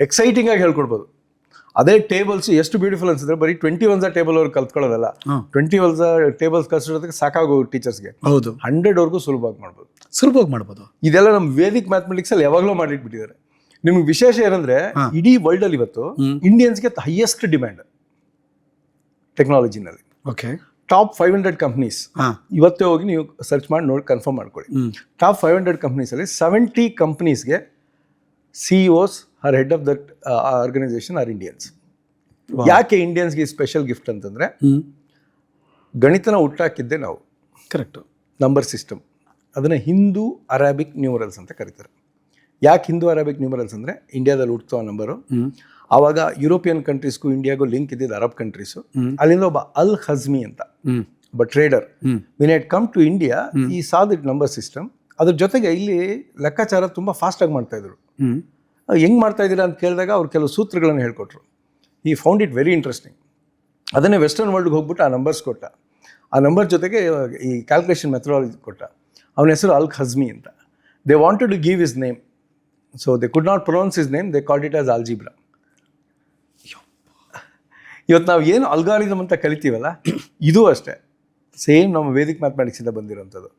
Exciting ಆಗಿ ಹೇಳ್ಕೊಡ್ಬೋದು. ಅದೇ tables ಎಷ್ಟು ಬ್ಯೂಟಿಫುಲ್ ಅನ್ಸಿದ್ರೆ ಬರೀ 21 ಟೇಬಲ್ ಅವ್ರು ಕಲ್ತ್ಕೊಳ್ಳೋದಲ್ಲ, 21 ಟೇಬಲ್ಸ್ ಕಲ್ಸೋದಕ್ಕೆ ಸಾಕಾಗೋ ಟೀಚರ್ಸ್ಗೆ ಹೌದು 100 ಸುಲಭವಾಗಿ ಮಾಡ್ಬೋದು. ಇದೆಲ್ಲ ನಮ್ಮ ವೇದಿಕ್ ಮ್ಯಾಥಮೆಟಿಕ್ಸ್ ಅಲ್ಲಿ ಯಾವಾಗಲೂ ಮಾಡಿಟ್ಬಿಟ್ಟಿದ್ದಾರೆ. ನಿಮ್ಗೆ ವಿಶೇಷ ಏನಂದ್ರೆ ಇಡೀ ವರ್ಲ್ಡ್ ಅಲ್ಲಿ ಇವತ್ತು ಇಂಡಿಯನ್ಸ್ಗೆ ಹೈಯೆಸ್ಟ್ ಡಿಮ್ಯಾಂಡ್ ಟೆಕ್ನಾಲಜಿನಲ್ಲಿ. ಓಕೆ, ಟಾಪ್ 500 ಕಂಪ್ನೀಸ್ ಇವತ್ತೇ ಹೋಗಿ ನೀವು ಸರ್ಚ್ ಮಾಡಿ ನೋಡಿ ಕನ್ಫರ್ಮ್ ಮಾಡ್ಕೊಳ್ಳಿ. ಟಾಪ್ 500 ಕಂಪ್ನೀಸಲ್ಲಿ 70 ಕಂಪ್ನೀಸ್ಗೆ CEOs are head of that organisation are Indians. ಯಾಕೆ ಇಂಡಿಯನ್ಸ್ಗೆ ಸ್ಪೆಷಲ್ ಗಿಫ್ಟ್ ಅಂತಂದರೆ ಗಣಿತನ ಹುಟ್ಟಾಕಿದ್ದೆ ನಾವು. ಕರೆಕ್ಟು. ನಂಬರ್ ಸಿಸ್ಟಮ್ ಅದನ್ನು ಹಿಂದೂ ಅರಾಬಿಕ್ ನ್ಯೂಮರಲ್ಸ್ ಅಂತ ಕರೀತಾರೆ. ಯಾಕೆ ಹಿಂದೂ ಅರಾಬಿಕ್ ನ್ಯೂಮರಲ್ಸ್ ಅಂದರೆ ಇಂಡಿಯಾದಲ್ಲಿ ಹುಟ್ಟುವ ನಂಬರು. ಆವಾಗ ಯುರೋಪಿಯನ್ ಕಂಟ್ರೀಸ್ಗೂ ಇಂಡಿಯಾಗೂ ಲಿಂಕ್ ಇದ್ದಿದ್ದು ಅರಬ್ ಕಂಟ್ರೀಸು. ಅಲ್ಲಿಂದ ಒಬ್ಬ ಅಲ್ ಹಜ್ಮಿ ಅಂತ ಒಬ್ಬ trader when it come to India ಈ ಸಾ ದಿಟ್ ನಂಬರ್ ಸಿಸ್ಟಮ್. ಅದ್ರ ಜೊತೆಗೆ ಇಲ್ಲಿ ಲೆಕ್ಕಾಚಾರ ತುಂಬ ಫಾಸ್ಟಾಗಿ ಮಾಡ್ತಾಯಿದ್ರು. ಹೆಂಗೆ ಮಾಡ್ತಾ ಇದ್ದೀರಾ ಅಂತ ಕೇಳಿದಾಗ ಅವ್ರು ಕೆಲವು ಸೂತ್ರಗಳನ್ನು ಹೇಳ್ಕೊಟ್ರು. ಈ ಫೌಂಡ್ ಇಟ್ ವೆರಿ ಇಂಟ್ರೆಸ್ಟಿಂಗ್. ಅದನ್ನೇ ವೆಸ್ಟರ್ನ್ ವರ್ಲ್ಡ್ಗೆ ಹೋಗ್ಬಿಟ್ಟು ಆ ನಂಬರ್ಸ್ ಕೊಟ್ಟ. ಆ ನಂಬರ್ ಜೊತೆಗೆ ಈ ಕ್ಯಾಲ್ಕುಲೇಷನ್ ಮೆಥಡಾಲಜಿ ಕೊಟ್ಟ. ಅವನ ಹೆಸರು ಅಲ್ ಹಜ್ಮಿ ಅಂತ. They wanted to give his name, so they could not pronounce his name, they called it as algebra. ಇವತ್ತು ನಾವು ಏನು ಅಲ್ಗಾರಿದಮ್ ಅಂತ ಕಲಿತೀವಲ್ಲ, ಇದು ಅಷ್ಟೇ ಸೇಮ್ ನಮ್ಮ ವೇದಿಕ್ ಮ್ಯಾಥಮೆಟಿಕ್ಸಿಂದ ಬಂದಿರೋಂಥದ್ದು.